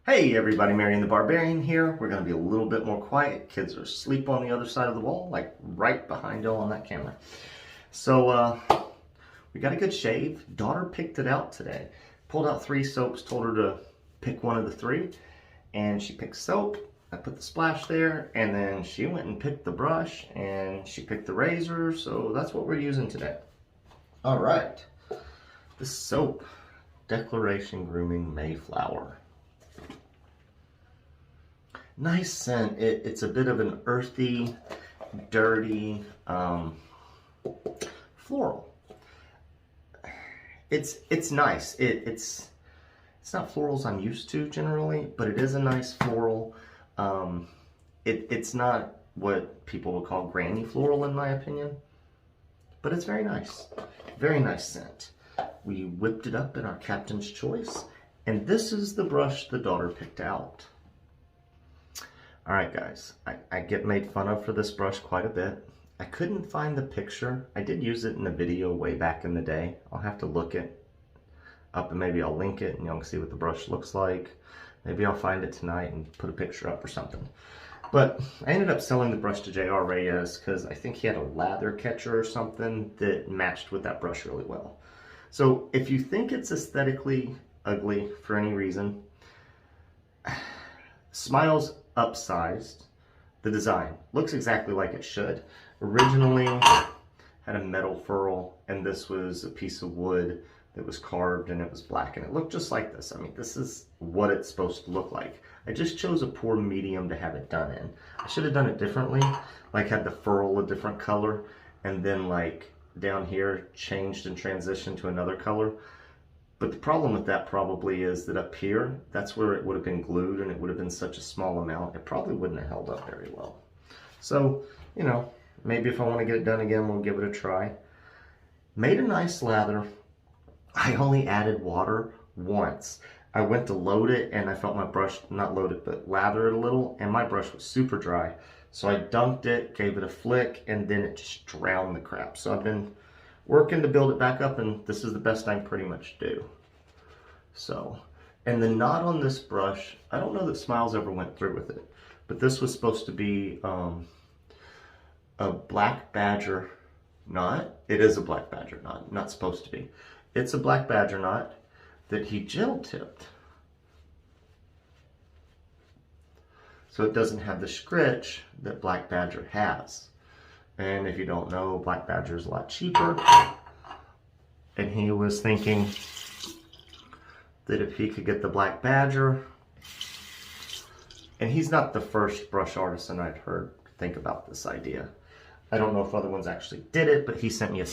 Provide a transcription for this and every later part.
Hey everybody, Marion the Barbarian here. We're going to be a little bit more quiet. Kids are asleep on the other side of the wall, like right behind y'all on that camera. So, we got a good shave. Daughter picked it out today. Pulled out 3 soaps, told her to pick one of the 3, and she picked soap. I put the splash there, and then she went and picked the brush, and she picked the razor, so that's what we're using today. All right, the soap, Declaration Grooming Mayflower. Nice scent. It's a bit of an earthy, dirty, floral. It's nice. It's not florals I'm used to generally, but it is a nice floral. It's not what people would call granny floral in my opinion, but it's very nice. Very nice scent. We whipped it up in our Captain's Choice, and this is the brush the daughter picked out. Alright guys, I get made fun of for this brush quite a bit. I couldn't find the picture. I did use it in a video way back in the day. I'll have to look it up and maybe I'll link it and y'all can see what the brush looks like. Maybe I'll find it tonight and put a picture up or something. But I ended up selling the brush to J.R. Reyes because I think he had a lather catcher or something that matched with that brush really well. So if you think it's aesthetically ugly for any reason, Smiles upsized the design. Looks exactly like it should. Originally had a metal ferrule, and this was a piece of wood that was carved and it was black, and it looked just like this. I mean, this is what it's supposed to look like. I just chose a poor medium to have it done in. I should have done it differently, like had the ferrule a different color, and then like down here changed and transitioned to another color. But the problem with that probably is that up here, that's where it would have been glued, and it would have been such a small amount, it probably wouldn't have held up very well. So, you know, maybe if I want to get it done again, we'll give it a try. Made a nice lather. I only added water once. I went to load it, and I felt my brush, not load it, but lather it a little, and my brush was super dry. So I dunked it, gave it a flick, and then it just drowned the crap. So I've been working to build it back up, and this is the best I can pretty much do. So, and the knot on this brush, I don't know that Smiles ever went through with it, but this was supposed to be a black badger knot. It is a black badger knot, not supposed to be. It's a black badger knot that he gel tipped. So it doesn't have the scritch that black badger has. And if you don't know, black badger is a lot cheaper. And he was thinking that if he could get the black badger, and he's not the first brush artisan I've heard think about this idea. I don't know if other ones actually did it, but he sent me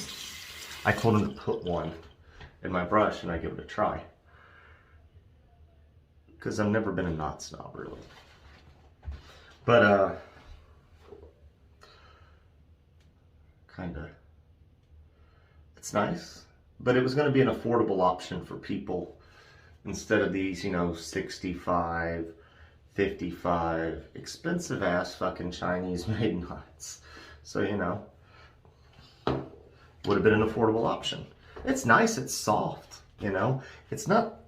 I told him to put one in my brush and I give it a try. Because I've never been a knot snob really. But kinda, it's nice, but it was going to be an affordable option for people instead of these, you know, 65, 55 expensive ass fucking Chinese made knots. So, you know, would have been an affordable option. It's nice, it's soft, you know, it's not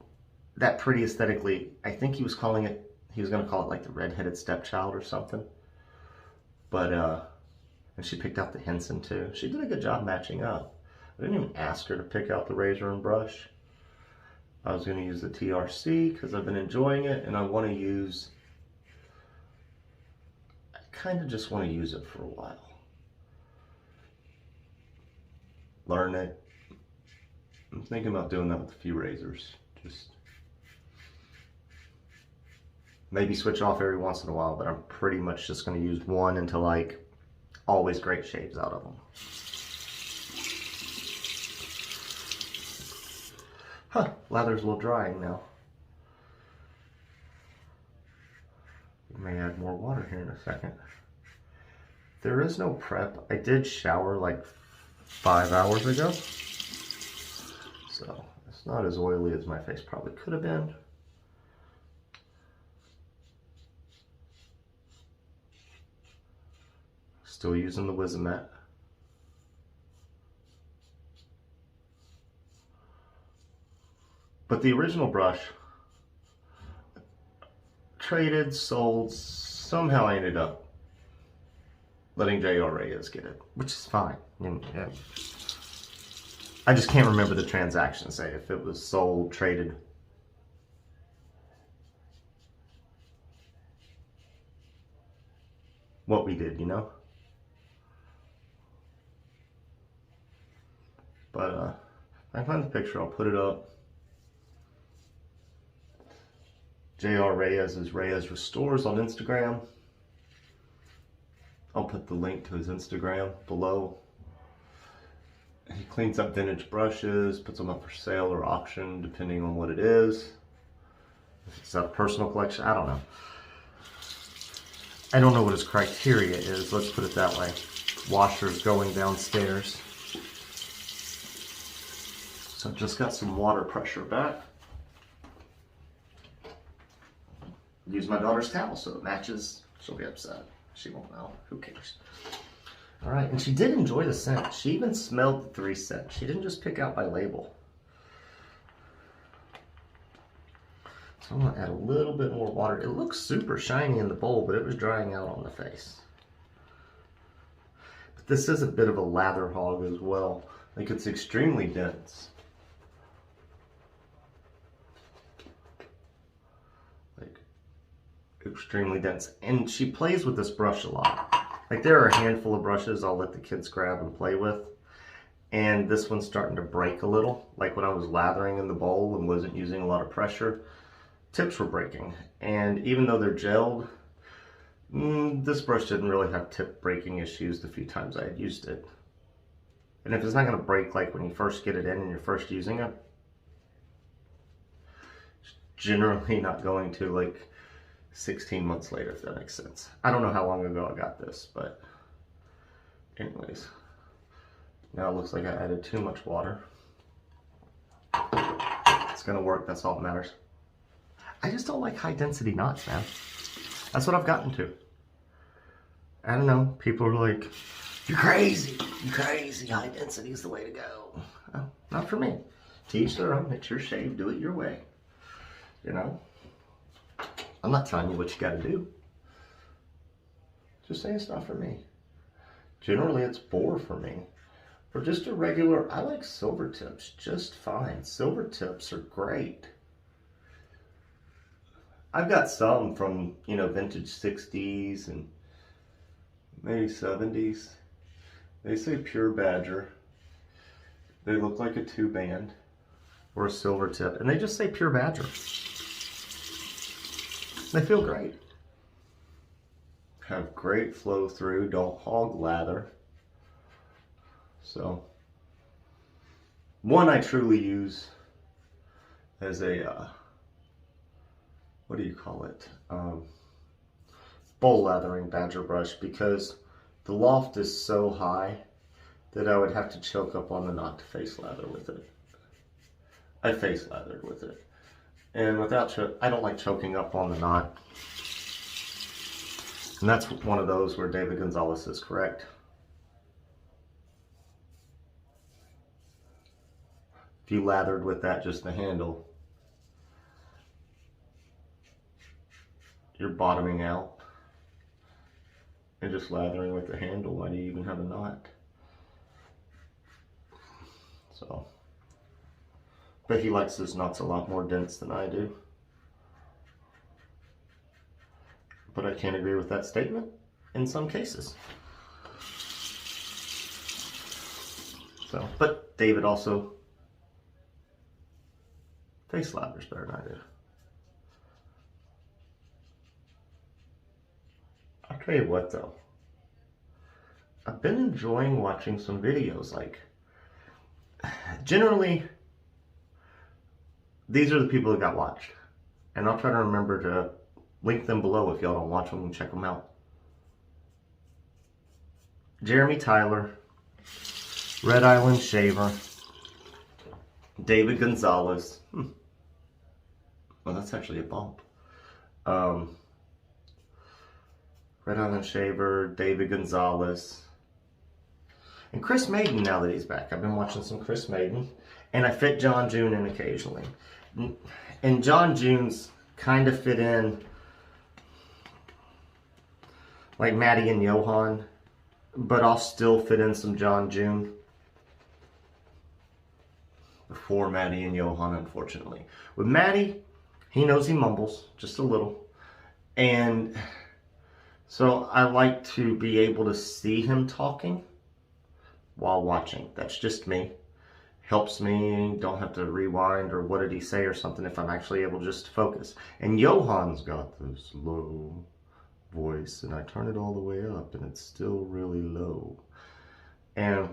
that pretty aesthetically. I think he was going to call it like the redheaded stepchild or something. But and she picked out the Henson too. She did a good job matching up. I didn't even ask her to pick out the razor and brush. I was going to use the TRC because I've been enjoying it, and I want to use, I kind of just want to use it for a while. Learn it. I'm thinking about doing that with a few razors. Just maybe switch off every once in a while, but I'm pretty much just going to use one until like always great shaves out of them. Huh, lather's a little drying now. We may add more water here in a second. There is no prep. I did shower like 5 hours ago. So it's not as oily as my face probably could have been. Still using the Wizamet. But the original brush, traded, sold. Somehow I ended up letting J.R. Reyes get it, which is fine. Yeah. I just can't remember the transaction, say, if it was sold, traded. What we did, you know? But if I find the picture, I'll put it up. J.R. Reyes is Reyes Restores on Instagram. I'll put the link to his Instagram below. He cleans up vintage brushes, puts them up for sale or auction, depending on what it is. If it's a personal collection, I don't know. I don't know what his criteria is, let's put it that way. Washers going downstairs. So I've just got some water pressure back. Use my daughter's towel so it matches. She'll be upset. She won't know. Who cares? All right, and she did enjoy the scent. She even smelled the 3 scent. She didn't just pick out by label. So I'm gonna add a little bit more water. It looks super shiny in the bowl, but it was drying out on the face. But this is a bit of a lather hog as well. Like, it's extremely dense. Like, extremely dense. And she plays with this brush a lot. Like, there are a handful of brushes I'll let the kids grab and play with. And this one's starting to break a little. Like when I was lathering in the bowl and wasn't using a lot of pressure, tips were breaking. And even though they're gelled, this brush didn't really have tip breaking issues the few times I had used it. And if it's not going to break like when you first get it in and you're first using it, it's generally not going to like 16 months later, if that makes sense. I don't know how long ago I got this, but anyways. Now it looks like I added too much water. It's gonna work, that's all that matters. I just don't like high density knots, man. That's what I've gotten to. I don't know, people are like, you're crazy, high density is the way to go. Oh, not for me. To each their own, it's your shave, do it your way. You know? I'm not telling you what you gotta do. Just saying it's not for me. Generally it's 4 for me. For just a regular, I like silver tips just fine. Silver tips are great. I've got some from, you know, vintage 60s and maybe 70s. They say pure badger. They look like a 2-band or a silver tip, and they just say pure badger. They feel great. Have great flow through, don't hog lather. So, one I truly use as a, what do you call it? Bowl lathering badger brush, because the loft is so high that I would have to choke up on the knot to face lather with it. I face lathered with it. And without, I don't like choking up on the knot. And that's one of those where David Gonzalez is correct. If you lathered with that, just the handle, you're bottoming out. And just lathering with the handle, why do you even have a knot? So, but he likes his knots a lot more dense than I do. But I can't agree with that statement in some cases. So, but David also face lathers better than I do. I'll tell you what though, I've been enjoying watching some videos. Like, generally, these are the people that got watched. And I'll try to remember to link them below if y'all don't watch them and check them out. Jeremy Tyler, Red Island Shaver, David Gonzalez. Well, that's actually a bump. Red Island Shaver, David Gonzalez, and Chris Maiden. Now that he's back, I've been watching some Chris Maiden, and I fit John June in occasionally. And John June's kind of fit in like Maddie and Johan, but I'll still fit in some John June before Maddie and Johan, unfortunately. With Maddie, he knows he mumbles just a little. And so I like to be able to see him talking while watching. That's just me. Helps me, don't have to rewind or what did he say or something if I'm actually able just to focus. And Johan's got this low voice and I turn it all the way up and it's still really low. And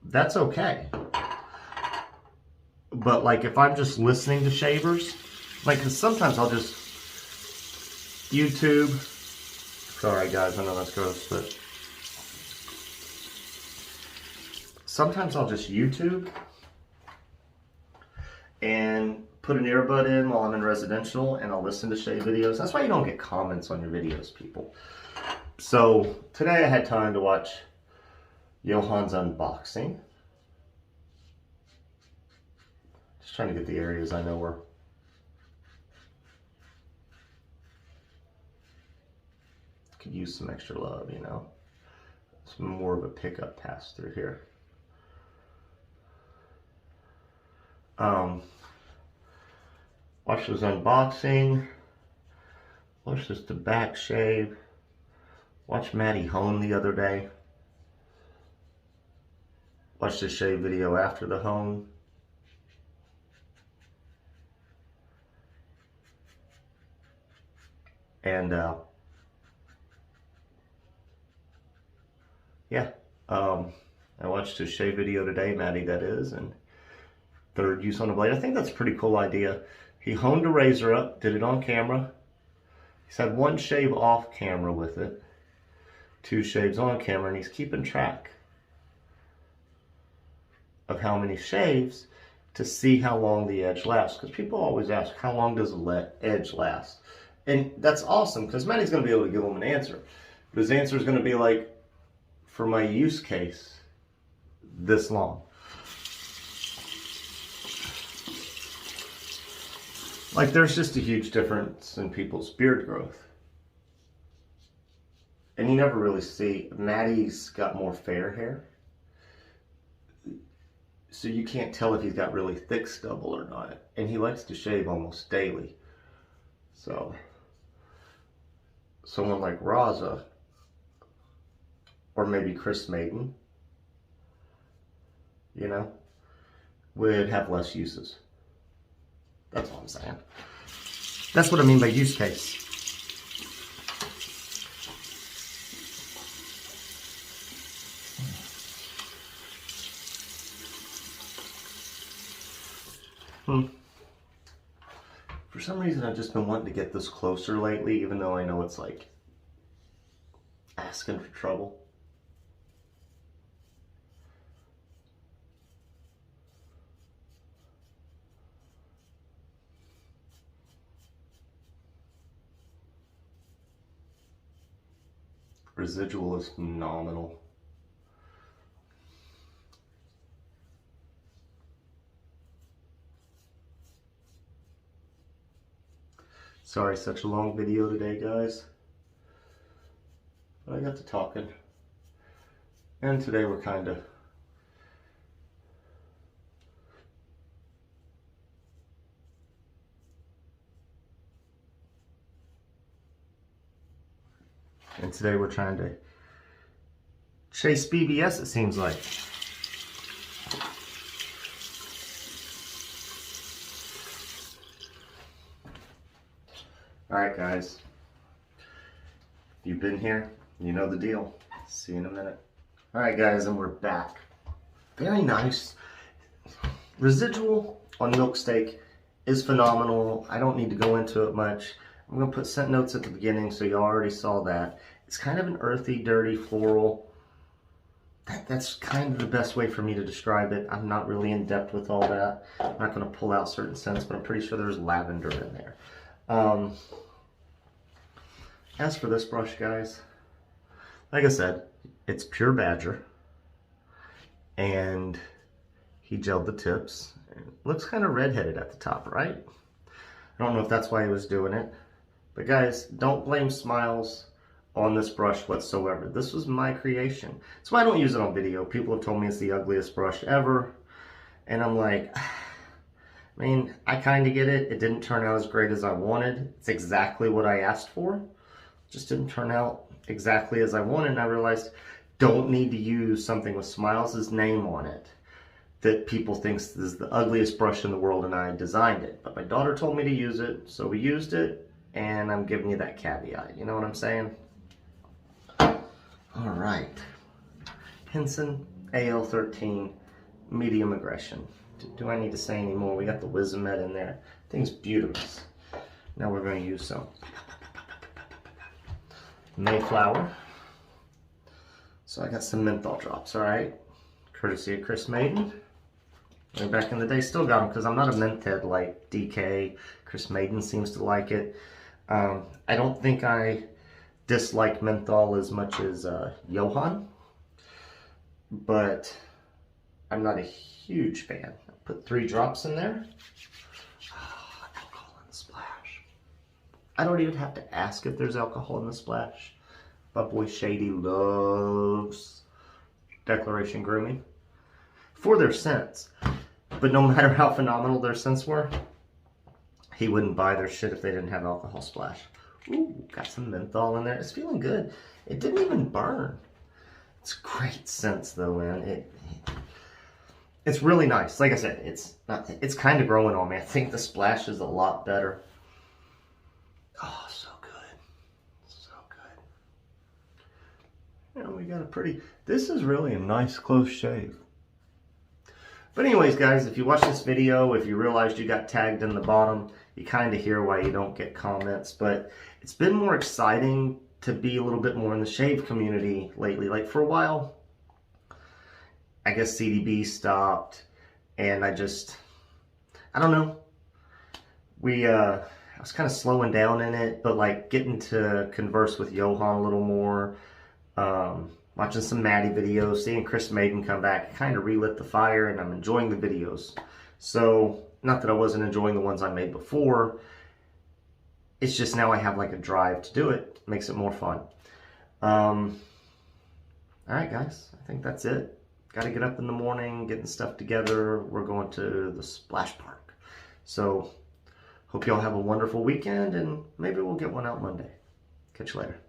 that's okay. But like if I'm just listening to shavers, like 'cause sometimes I'll just YouTube. Sorry guys, I know that's gross, but sometimes I'll just YouTube and put an earbud in while I'm in residential and I'll listen to shave videos. That's why you don't get comments on your videos, people. So today I had time to watch Johan's unboxing. Just trying to get the areas I know where could use some extra love, you know. It's more of a pickup pass through here. Watch this unboxing. Watch this to back shave. Watch Maddie hone the other day. Watch the shave video after the hone. And yeah, I watched his shave video today, Maddie that is, and third use on the blade. I think that's a pretty cool idea. He honed a razor up, did it on camera. He's had one shave off camera with it, 2 shaves on camera, and he's keeping track of how many shaves to see how long the edge lasts. Because people always ask, how long does the edge last? And that's awesome, because Maddie's going to be able to give him an answer. But his answer is going to be like, for my use case, this long. Like there's just a huge difference in people's beard growth. And you never really see, Maddie's got more fair hair. So you can't tell if he's got really thick stubble or not. And he likes to shave almost daily. So, someone like Raza, or maybe Chris Maiden, you know, would have less uses. That's all I'm saying. That's what I mean by use case. For some reason, I've just been wanting to get this closer lately, even though I know it's like asking for trouble. Residual is phenomenal. Sorry, such a long video today, guys. But I got to talking. And today we're kind of trying to chase BBS, it seems like. Alright guys, if you've been here, you know the deal. See you in a minute. Alright guys, and we're back. Very nice. Residual on milk steak is phenomenal. I don't need to go into it much. I'm going to put scent notes at the beginning, so you already saw that. It's kind of an earthy, dirty, floral. That's kind of the best way for me to describe it. I'm not really in depth with all that. I'm not going to pull out certain scents, but I'm pretty sure there's lavender in there. As for this brush, guys, like I said, it's pure Badger. And he gelled the tips. It looks kind of redheaded at the top, right? I don't know if that's why he was doing it. But guys, don't blame Smiles on this brush whatsoever. This was my creation. That's why I don't use it on video. People have told me it's the ugliest brush ever. And I'm like, I mean, I kind of get it. It didn't turn out as great as I wanted. It's exactly what I asked for. Just didn't turn out exactly as I wanted. And I realized, don't need to use something with Smiles' name on it that people think is the ugliest brush in the world and I designed it. But my daughter told me to use it, so we used it, and I'm giving you that caveat. You know what I'm saying? All right. Henson AL13 medium aggression. Do I need to say any more? We got the Wizamet in there. Thing's beautiful. Now we're going to use some Mayflower. So I got some menthol drops, all right? Courtesy of Chris Maiden. Way back in the day, still got them because I'm not a mint head like DK. Chris Maiden seems to like it. I don't think I dislike menthol as much as Johann, but I'm not a huge fan. I put 3 drops in there. Alcohol in the splash. I don't even have to ask if there's alcohol in the splash. My boy Shady loves Declaration Grooming for their scents. But no matter how phenomenal their scents were, he wouldn't buy their shit if they didn't have alcohol splash. Ooh, got some menthol in there. It's feeling good. It didn't even burn. It's great scents though, man. It's really nice. Like I said, it's kind of growing on me. I think the splash is a lot better. Oh, so good. So good. And we got a pretty, this is really a nice close shave. But anyways, guys, if you watch this video, if you realized you got tagged in the bottom, you kind of hear why you don't get comments. But it's been more exciting to be a little bit more in the shave community lately. Like for a while, I guess CDB stopped, and I don't know. I was kind of slowing down in it, but like getting to converse with Johann a little more, watching some Maddie videos, seeing Chris Maiden come back, kind of relit the fire, and I'm enjoying the videos. So, not that I wasn't enjoying the ones I made before, it's just now I have like a drive to do it. It makes it more fun. Alright guys, I think that's it. Got to get up in the morning, getting stuff together. We're going to the splash park. So, hope y'all have a wonderful weekend, and maybe we'll get one out Monday. Catch you later.